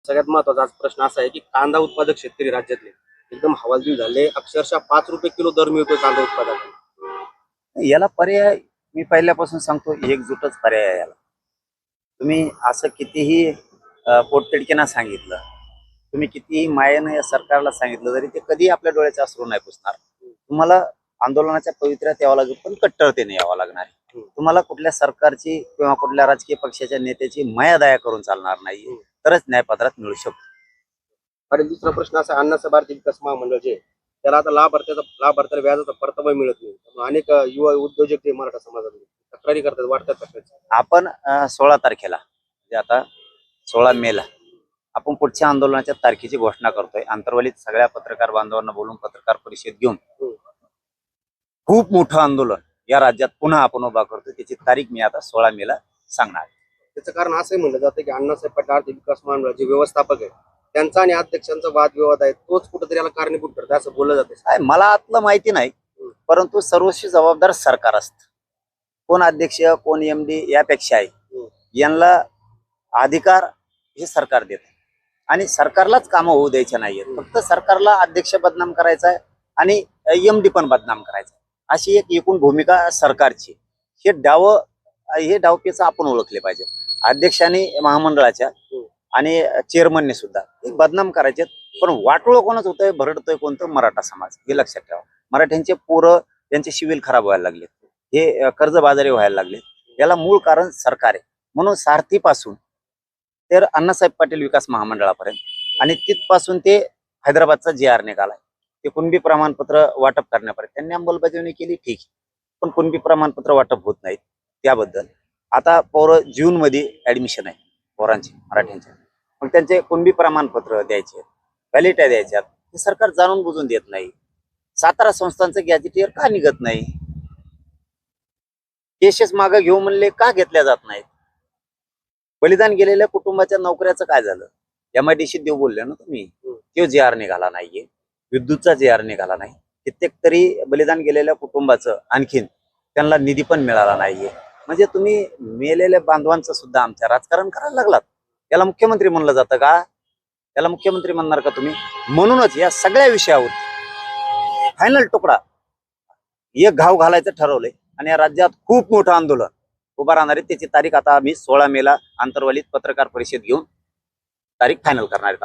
सगळ्यात महत्वाचा आज प्रश्न असा आहे की कांदा उत्पादक शेतकरी राज्यातले एकदम हवालदिल झाले. अक्षरशः 5 रुपये किलो दर मिळतोय कांदा उत्पादकांना. याला पर्याय मी पहिल्यापासून सांगतो, एकजूटच पर्याय आहे याला. तुम्ही असं कितीही पोटतिडकीनं सांगितलं, तुम्ही कितीही मायेनं या सरकारला सांगितलं तरी ते कधी आपल्या डोळ्याचे अश्रू नाही पुसणार. तुम्हाला आंदोलनाच्या पवित्र्यात यावं लागेल, पण कट्टरतेने यावं लागणार आहे. तुम्हाला कुठल्या सरकारची किंवा कुठल्या राजकीय पक्षाच्या नेत्याची माया दया करून चालणार नाही, तरच न्यायपत्रात मिळू शकतो. आणि दुसरा प्रश्न असा आहे, अन्नाचं भारतीय विकास महामंडळ जे त्याला आता लाभार्थ्याला व्याजाचा परतावा मिळत नाही. त्यामुळे अनेक युवा उद्योजक जे मराठा समाजातले तक्रारी करतात, वाटतात तक्रारी. आपण 16 तारखेला म्हणजे आता 16 मेला आपण पुढच्या आंदोलनाच्या तारखेची घोषणा करतोय. आंतरवलीत सगळ्या पत्रकार बांधवांना बोलून पत्रकार परिषद घेऊन खूप मोठं आंदोलन या राज्यात पुन्हा आपण उभा करतोय. त्याची तारीख मी आता 16 मेला सांगणार. त्याचं कारण असंही म्हणलं जातं की अण्णासाहेब पाटील आर्थिक विकास महामंडळ जे व्यवस्थापक आहे त्यांचा आणि अध्यक्षांचा वादविवाद आहे, तोच कुठेतरी याला कारणीभूत ठरतो असं बोललं जातं. काय मला आतलं माहिती नाही, परंतु सर्वस्वी जबाबदार सरकार असतं. कोण अध्यक्ष कोण MD यापेक्षा आहे यांना अधिकार हे सरकार देत आणि सरकारलाच कामं होऊ द्यायचे नाहीयेत. फक्त सरकारला अध्यक्ष बदनाम करायचा आहे आणि MD पण बदनाम करायचा, अशी एक एकूण भूमिका सरकारची. हे डावपेच आपण ओळखले पाहिजे. अध्यक्षांनी महामंडळाच्या आणि चेअरमनने सुद्धा हे बदनाम करायचे, पण वाटोळं कोणच होतंय, भरडतोय कोणतं? मराठा समाज. हे लक्षात ठेवा. मराठ्यांचे पोरं त्यांचे सिव्हिल खराब व्हायला लागले, हे कर्जबाजारी व्हायला लागले. याला मूळ कारण सरकार आहे. म्हणून सारथीपासून तर अण्णासाहेब पाटील विकास महामंडळापर्यंत आणि तिथपासून ते हैदराबादचा JR निघालाय, ते कुणबी प्रमाणपत्र वाटप करण्यापर्यंत त्यांनी अंमलबजावणी केली, ठीक आहे. पण कुणबी प्रमाणपत्र वाटप होत नाहीत. त्याबद्दल आता पोरं जूनमध्ये ऍडमिशन आहे पोरांचे मराठ्यांचे, मग त्यांचे कुणबी प्रमाणपत्र द्यायचे, व्हॅलिडिटी द्यायच्यात, हे सरकार जाणून बुजून देत नाही. सातारा संस्थांचं गॅजेटियर का निघत नाही? केसेस मागे घेऊ म्हणले का घेतल्या जात नाहीत? बलिदान गेलेल्या कुटुंबाच्या नोकऱ्याचं काय झालं? MIDC देऊ बोलले ना तुम्ही, तो JR निघाला नाहीये, विद्युतचा JR निघाला नाही. कित्येक तरी बलिदान गेलेल्या कुटुंबाचं आणखीन त्यांना निधी पण मिळाला नाहीये. म्हणजे तुम्ही मेलेल्या बांधवांचं सुद्धा आमच्या राजकारण करायला लागलात. याला मुख्यमंत्री म्हणलं जातं का? याला मुख्यमंत्री म्हणणार का तुम्ही? म्हणूनच या सगळ्या विषयावर फायनल तुकडा एक घाव घालायचं ठरवलंय आणि या राज्यात खूप मोठं आंदोलन उभा राहणार आहे. त्याची तारीख आता आम्ही 16 मेला आंतरवलीत पत्रकार परिषद घेऊन तारीख फायनल करणार आहे.